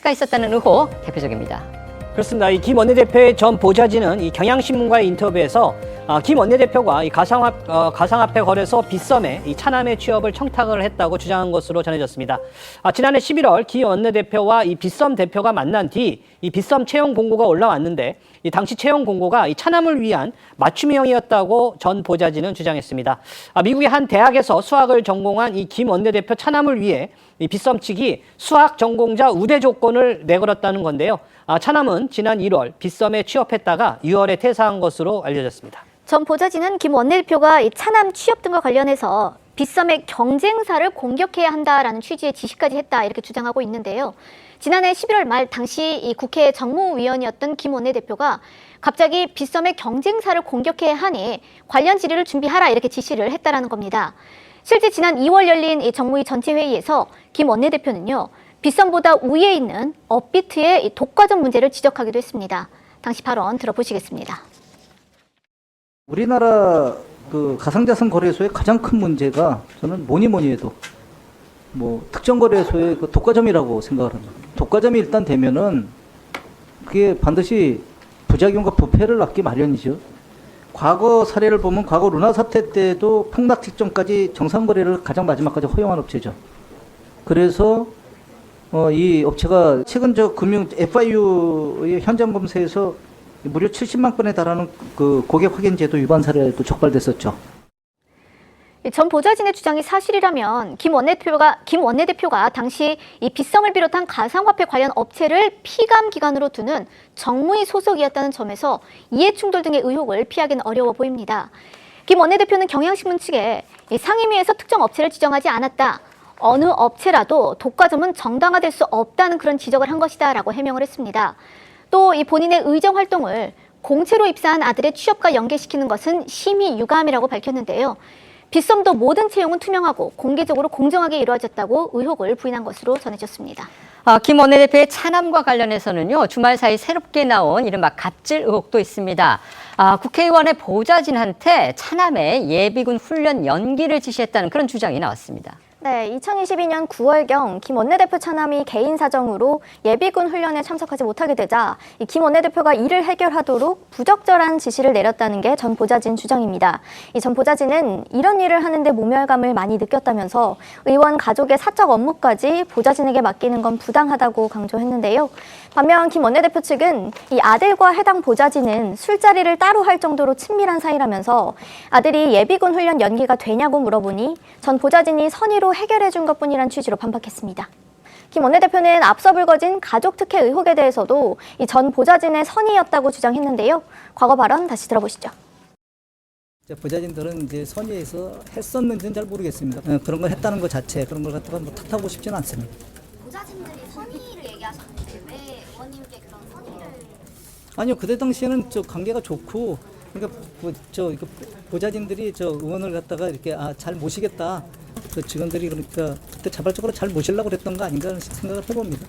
가 있었다는 의혹 대표적입니다. 그렇습니다. 이 김 원내대표의 전 보좌진은 이 경향신문과의 인터뷰에서 김 원내대표가 이 가상화폐 거래소 빗썸에 이 차남의 취업을 청탁을 했다고 주장한 것으로 전해졌습니다. 지난해 11월 김 원내대표와 이 빗썸 대표가 만난 뒤 이 빗썸 채용 공고가 올라왔는데 이 당시 채용 공고가 이 차남을 위한 맞춤형이었다고 전 보좌진은 주장했습니다. 미국의 한 대학에서 수학을 전공한 이 김 원내대표 차남을 위해 이 빗썸 측이 수학 전공자 우대 조건을 내걸었다는 건데요. 차남은 지난 1월 빗썸에 취업했다가 6월에 퇴사한 것으로 알려졌습니다. 전 보좌진은 김 원내대표가 이 차남 취업 등과 관련해서 빗썸의 경쟁사를 공격해야 한다라는 취지의 지시까지 했다 이렇게 주장하고 있는데요. 지난해 11월 말 당시 이 국회 정무위원이었던 김 원내대표가 갑자기 빗썸의 경쟁사를 공격해야 하니 관련 질의를 준비하라 이렇게 지시를 했다라는 겁니다. 실제 지난 2월 열린 이 정무위 전체 회의에서 김 원내대표는요. 빗썸보다 우위에 있는 업비트의 이 독과점 문제를 지적하기도 했습니다. 당시 발언 들어보시겠습니다. 우리나라 그 가상자산 거래소의 가장 큰 문제가 저는 뭐니 해도 특정 거래소의 그 독과점이라고 생각을 합니다. 독과점이 일단 되면은 그게 반드시 부작용과 부패를 낳기 마련이죠. 과거 사례를 보면 과거 루나 사태 때도 폭락 직전까지 정상 거래를 가장 마지막까지 허용한 업체죠. 그래서 이 업체가 최근 금융 FIU의 현장 검사에서 무려 70만 건에 달하는 그 고객 확인 제도 위반 사례도 적발됐었죠. 전 보좌진의 주장이 사실이라면 김 원내대표가 당시 이 빗썸을 비롯한 가상화폐 관련 업체를 피감 기관으로 두는 정무위 소속이었다는 점에서 이해 충돌 등의 의혹을 피하기는 어려워 보입니다. 김 원내대표는 경향신문 측에 상임위에서 특정 업체를 지정하지 않았다. 어느 업체라도 독과점은 정당화될 수 없다는 그런 지적을 한 것이다라고 해명을 했습니다. 또 이 본인의 의정 활동을 공채로 입사한 아들의 취업과 연계시키는 것은 심히 유감이라고 밝혔는데요. 빗썸도 모든 채용은 투명하고 공개적으로 공정하게 이루어졌다고 의혹을 부인한 것으로 전해졌습니다. 김 원내대표의 차남과 관련해서는요. 주말 사이 새롭게 나온 이른바 갑질 의혹도 있습니다. 국회의원의 보좌진한테 차남의 예비군 훈련 연기를 지시했다는 그런 주장이 나왔습니다. 네, 2022년 9월경 김 원내대표 차남이 개인 사정으로 예비군 훈련에 참석하지 못하게 되자 김 원내대표가 이를 해결하도록 부적절한 지시를 내렸다는 게 전 보좌진 주장입니다. 이 전 보좌진은 이런 일을 하는데 모멸감을 많이 느꼈다면서 의원 가족의 사적 업무까지 보좌진에게 맡기는 건 부당하다고 강조했는데요. 반면 김 원내대표 측은 이 아들과 해당 보좌진은 술자리를 따로 할 정도로 친밀한 사이라면서 아들이 예비군 훈련 연기가 되냐고 물어보니 전 보좌진이 선의로 해결해 준 것뿐이란 취지로 반박했습니다. 김 원내대표는 앞서 불거진 가족 특혜 의혹에 대해서도 이 전 보좌진의 선의였다고 주장했는데요. 과거 발언 다시 들어보시죠. 보좌진들은 이제 선의에서 했었는지는 잘 모르겠습니다. 그런 걸 했다는 것 자체, 그런 걸 갖다가 탓하고 싶지는 않습니다. 보좌진들이 선의를 얘기하셨는데 왜 의원님께 그런 선의를? 아니요, 그때 당시에는 관계가 좋고, 그러니까 보좌진들이 의원을 갖다가 이렇게 잘 모시겠다. 직원들이 그러니까 그때 자발적으로 잘 모시려고 그랬던 거 아닌가 하는 생각을 해봅니다.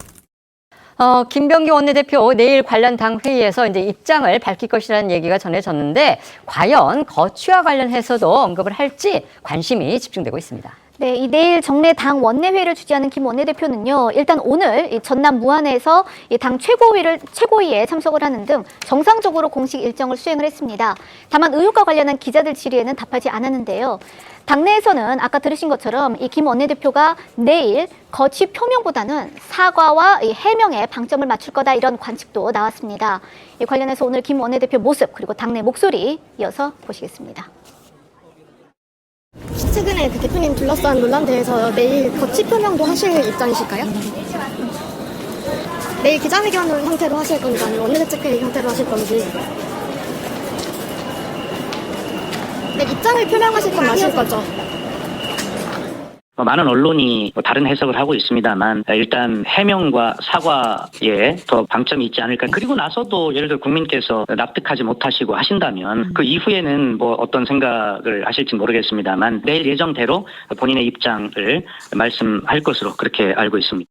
김병기 원내대표 내일 관련 당 회의에서 이제 입장을 밝힐 것이라는 얘기가 전해졌는데 과연 거취와 관련해서도 언급을 할지 관심이 집중되고 있습니다. 네, 이 내일 정례 당 원내회의를 주재하는 김 원내대표는요. 일단 오늘 이 전남 무안에서 이 당 최고위에 참석을 하는 등 정상적으로 공식 일정을 수행을 했습니다. 다만 의혹과 관련한 기자들 질의에는 답하지 않았는데요. 당내에서는 아까 들으신 것처럼 이 김 원내대표가 내일 거취 표명보다는 사과와 이 해명에 방점을 맞출 거다 이런 관측도 나왔습니다. 이 관련해서 오늘 김 원내대표 모습 그리고 당내 목소리 이어서 보시겠습니다. 최근에 그 대표님 둘러싼 논란 대해서 내일 거취 표명도 하실 입장이실까요? 내일 기자회견 형태로 하실 건지 아니면 원내대책회의 형태로 하실 건지. 네, 입장을 표명하실 건 맞을 거죠? 많은 언론이 다른 해석을 하고 있습니다만 일단 해명과 사과에 더 방점이 있지 않을까. 그리고 나서도 예를 들어 국민께서 납득하지 못하시고 하신다면 그 이후에는 어떤 생각을 하실지 모르겠습니다만 내일 예정대로 본인의 입장을 말씀할 것으로 그렇게 알고 있습니다.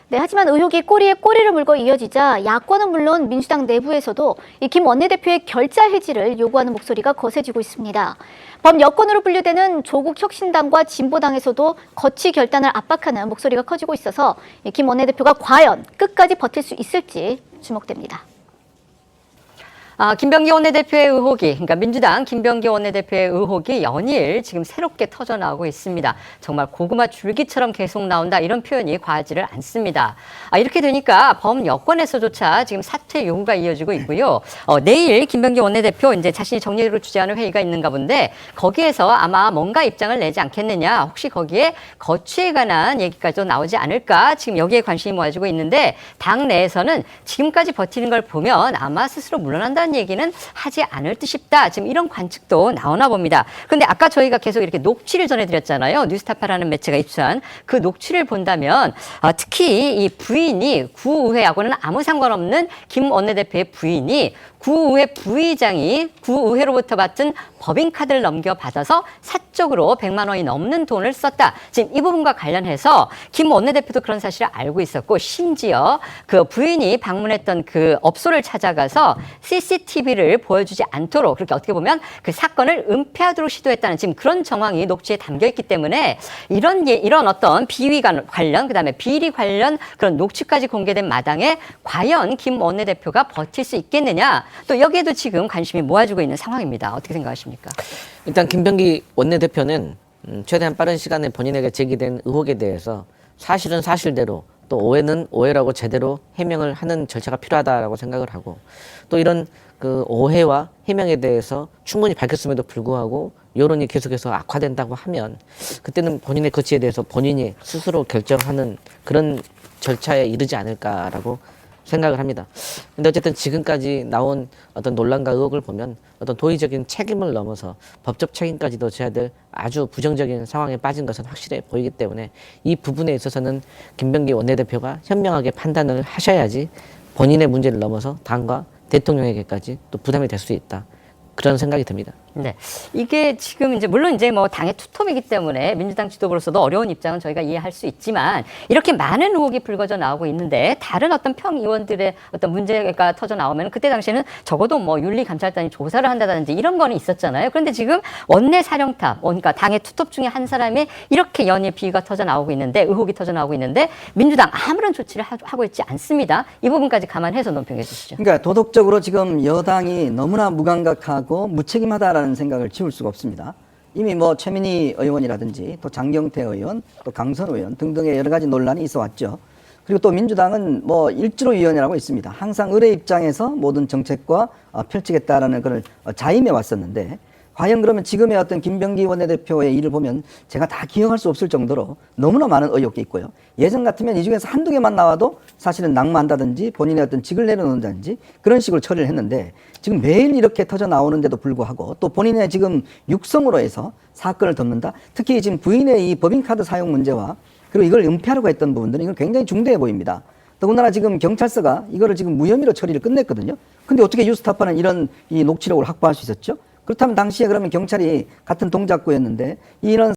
네, 하지만 의혹이 꼬리에 꼬리를 물고 이어지자 야권은 물론 민주당 내부에서도 이 김 원내대표의 결자 해지를 요구하는 목소리가 거세지고 있습니다. 범여권으로 분류되는 조국 혁신당과 진보당에서도 거취 결단을 압박하는 목소리가 커지고 있어서 이 김 원내대표가 과연 끝까지 버틸 수 있을지 주목됩니다. 김병기 원내대표의 의혹이, 그러니까 민주당 김병기 원내대표의 의혹이 연일 지금 새롭게 터져나오고 있습니다. 정말 고구마 줄기처럼 계속 나온다, 이런 표현이 과하지를 않습니다. 이렇게 되니까 범여권에서조차 지금 사퇴 요구가 이어지고 있고요. 내일 김병기 원내대표 이제 자신이 정례로 주재하는 회의가 있는가 본데 거기에서 아마 뭔가 입장을 내지 않겠느냐, 혹시 거기에 거취에 관한 얘기까지도 나오지 않을까, 지금 여기에 관심이 모아지고 있는데 당 내에서는 지금까지 버티는 걸 보면 아마 스스로 물러난다는 얘기는 하지 않을 듯 싶다. 지금 이런 관측도 나오나 봅니다. 그런데 아까 저희가 계속 이렇게 녹취를 전해드렸잖아요. 뉴스타파라는 매체가 입수한 그 녹취를 본다면 특히 이 부인이 구의회하고는 아무 상관없는 김 원내대표의 부인이 구의회 부의장이 구의회로부터 받은 법인카드를 넘겨받아서 사적으로 100만 원이 넘는 돈을 썼다. 지금 이 부분과 관련해서 김 원내대표도 그런 사실을 알고 있었고, 심지어 그 부인이 방문했던 그 업소를 찾아가서 CCTV를 보여주지 않도록, 그렇게 어떻게 보면 그 사건을 은폐하도록 시도했다는 지금 그런 정황이 녹취에 담겨 있기 때문에 이런 어떤 비위 관련, 그다음에 비리 관련 그런 녹취까지 공개된 마당에 과연 김 원내대표가 버틸 수 있겠느냐, 또 여기에도 지금 관심이 모아지고 있는 상황입니다. 어떻게 생각하십니까? 일단 김병기 원내대표는 최대한 빠른 시간에 본인에게 제기된 의혹에 대해서 사실은 사실대로, 또 오해는 오해라고 제대로 해명을 하는 절차가 필요하다라고 생각을 하고, 또 이런 그 오해와 해명에 대해서 충분히 밝혔음에도 불구하고 여론이 계속해서 악화된다고 하면 그때는 본인의 거취에 대해서 본인이 스스로 결정하는 그런 절차에 이르지 않을까라고 생각을 합니다. 근데 어쨌든 지금까지 나온 어떤 논란과 의혹을 보면 어떤 도의적인 책임을 넘어서 법적 책임까지도 져야 될 아주 부정적인 상황에 빠진 것은 확실해 보이기 때문에 이 부분에 있어서는 김병기 원내대표가 현명하게 판단을 하셔야지 본인의 문제를 넘어서 당과 대통령에게까지 또 부담이 될 수 있다. 그런 생각이 듭니다. 네. 이게 지금 이제 물론 이제 뭐 당의 투톱이기 때문에 민주당 지도부로서도 어려운 입장은 저희가 이해할 수 있지만, 이렇게 많은 의혹이 불거져 나오고 있는데 다른 어떤 평의원들의 어떤 문제가 터져 나오면 그때 당시에는 적어도 뭐 윤리감찰단이 조사를 한다든지 이런 거는 있었잖아요. 그런데 지금 원내 사령탑, 그러니까 당의 투톱 중에 한 사람이 이렇게 연일 비위가 터져 나오고 있는데, 의혹이 터져 나오고 있는데 민주당 아무런 조치를 하고 있지 않습니다. 이 부분까지 감안해서 논평해 주시죠. 그러니까 도덕적으로 지금 여당이 너무나 무감각하고 무책임하다라는 생각을 지울 수가 없습니다. 이미 뭐 최민희 의원이라든지 또 장경태 의원, 또 강선 의원 등등의 여러 가지 논란이 있어 왔죠. 그리고 또 민주당은 뭐 일주로위원회라고 있습니다. 항상 의뢰 입장에서 모든 정책과 펼치겠다라는 그걸 자임해 왔었는데, 과연 그러면 지금의 어떤 김병기 원내대표의 일을 보면 제가 다 기억할 수 없을 정도로 너무나 많은 의혹이 있고요. 예전 같으면 이 중에서 한두 개만 나와도 사실은 낙마한다든지 본인의 어떤 직을 내려놓는다든지 그런 식으로 처리를 했는데, 지금 매일 이렇게 터져 나오는데도 불구하고 또 본인의 지금 육성으로 해서 사건을 덮는다. 특히 지금 부인의 이 법인카드 사용 문제와 그리고 이걸 은폐하려고 했던 부분들은 이건 굉장히 중대해 보입니다. 더군다나 지금 경찰서가 이거를 지금 무혐의로 처리를 끝냈거든요. 근데 어떻게 뉴스타파는 이런 이 녹취록을 확보할 수 있었죠? 그렇다면 당시에 그러면 경찰이 같은 동작구였는데 이런